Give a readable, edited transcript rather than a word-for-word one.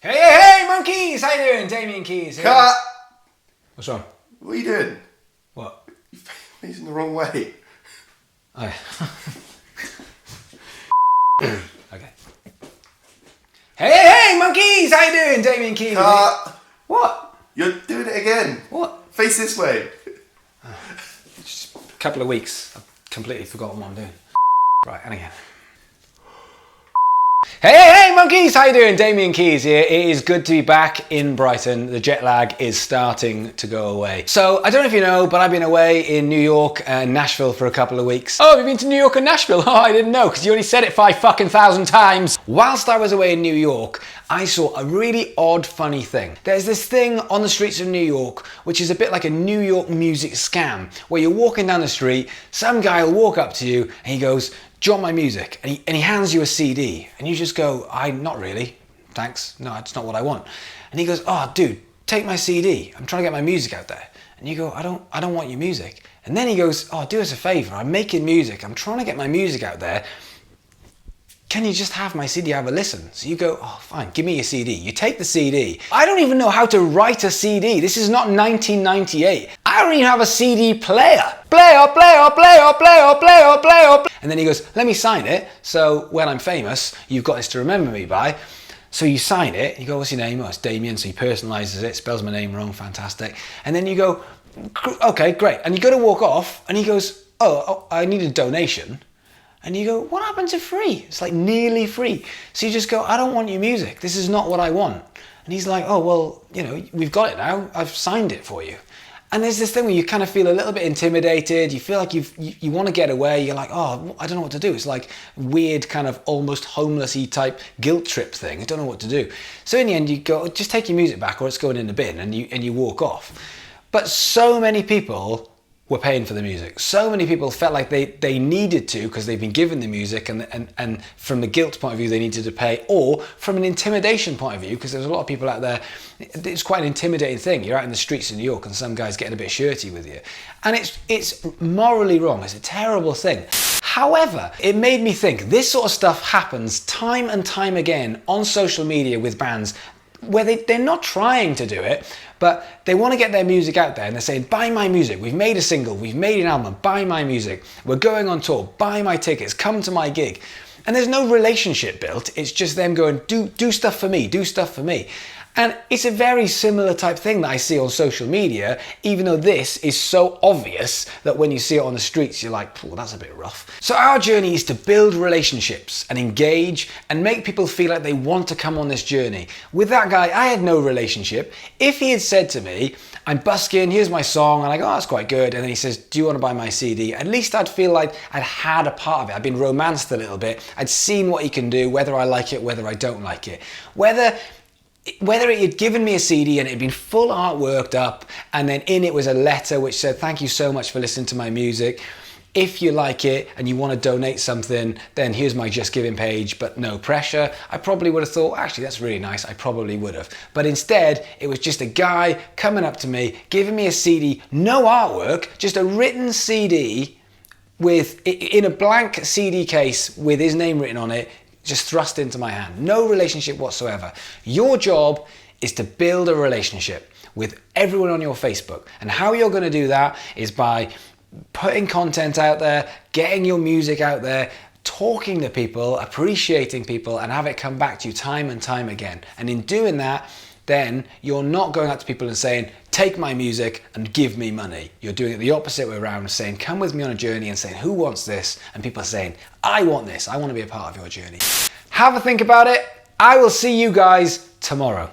Hey, monkeys! How you doing? Damien Keys here. Cut! What's wrong? What are you doing? What? You're facing the wrong way. Oh, yeah. Okay. Hey, monkeys! How you doing? Damien Keys. Cut! What? You're doing it again. What? Face this way. Just a couple of weeks. I've completely forgotten what I'm doing. Right, and again. Hey, monkeys! How you doing? Damien Keys here. It is good to be back in Brighton. The jet lag is starting to go away. So, I don't know if you know, but I've been away in New York and Nashville for a couple of weeks. Oh, have you been to New York and Nashville? Oh, I didn't know, because you only said it 5,000 times. Whilst I was away in New York, I saw a really odd, funny thing. There's this thing on the streets of New York, which is a bit like a New York music scam, where you're walking down the street, some guy will walk up to you, and he goes, "Do you want my music?" And he hands you a CD, and you just go, "Not really, thanks, no, it's not what I want." And he goes, "Oh, dude, take my CD, I'm trying to get my music out there." And you go, I don't want your music." And then he goes, "Oh, do us a favor, I'm making music, I'm trying to get my music out there. Can you just have my CD, have a listen?" So you go, "Oh, fine, give me your CD." You take the CD. I don't even know how to write a CD. This is not 1998. I don't even have a CD player. Player. And then he goes, "Let me sign it, so when I'm famous, you've got this to remember me by." So you sign it, you go, "What's your name?" "Oh, it's Damien." So he personalizes it, spells my name wrong, fantastic. And then you go, "Okay, great." And you go to walk off, and he goes, oh, I need a donation. And you go, "What happened to free?" It's like nearly free. So you just go, "I don't want your music. This is not what I want." And he's like, "Oh, well, you know, we've got it now. I've signed it for you." And there's this thing where you kind of feel a little bit intimidated. You feel like you want to get away. You're like, "Oh, I don't know what to do." It's like weird kind of almost homelessy type guilt trip thing. I don't know what to do. So in the end, you go, "Just take your music back or it's going in the bin," and you walk off. But so many people were paying for the music. So many people felt like they needed to, because they've been given the music, and from the guilt point of view they needed to pay, or from an intimidation point of view, because there's a lot of people out there. It's quite an intimidating thing. You're out in the streets of New York and some guy's getting a bit shirty with you, and it's morally wrong. It's a terrible thing. However, it made me think this sort of stuff happens time and time again on social media with bands where they're not trying to do it, but they want to get their music out there, and they're saying, "Buy my music, we've made a single, we've made an album, buy my music, we're going on tour, buy my tickets, come to my gig." And there's no relationship built, it's just them going, do stuff for me, do stuff for me. And it's a very similar type thing that I see on social media, even though this is so obvious that when you see it on the streets, you're like, "Oh, that's a bit rough." So our journey is to build relationships and engage and make people feel like they want to come on this journey. With that guy, I had no relationship. If he had said to me, "I'm busking, here's my song," and I go, "Oh, that's quite good," and then he says, "Do you want to buy my CD?" At least I'd feel like I'd had a part of it. I'd been romanced a little bit. I'd seen what he can do, whether I like it, whether I don't like it. Whether it had given me a CD and it had been full art worked up, and then in it was a letter which said, "Thank you so much for listening to my music. If you like it and you want to donate something, then here's my Just Giving page, but no pressure." I probably would have thought, "Actually, that's really nice." I probably would have. But instead, it was just a guy coming up to me, giving me a CD, no artwork, just a written CD in a blank CD case with his name written on it, just thrust into my hand. No relationship whatsoever. Your job is to build a relationship with everyone on your Facebook. And how you're going to do that is by putting content out there, getting your music out there, talking to people, appreciating people, and have it come back to you time and time again. And in doing that, then you're not going out to people and saying, "Take my music and give me money." You're doing it the opposite way around, saying, "Come with me on a journey," and saying, "Who wants this?" And people are saying, "I want this. I want to be a part of your journey." Have a think about it. I will see you guys tomorrow.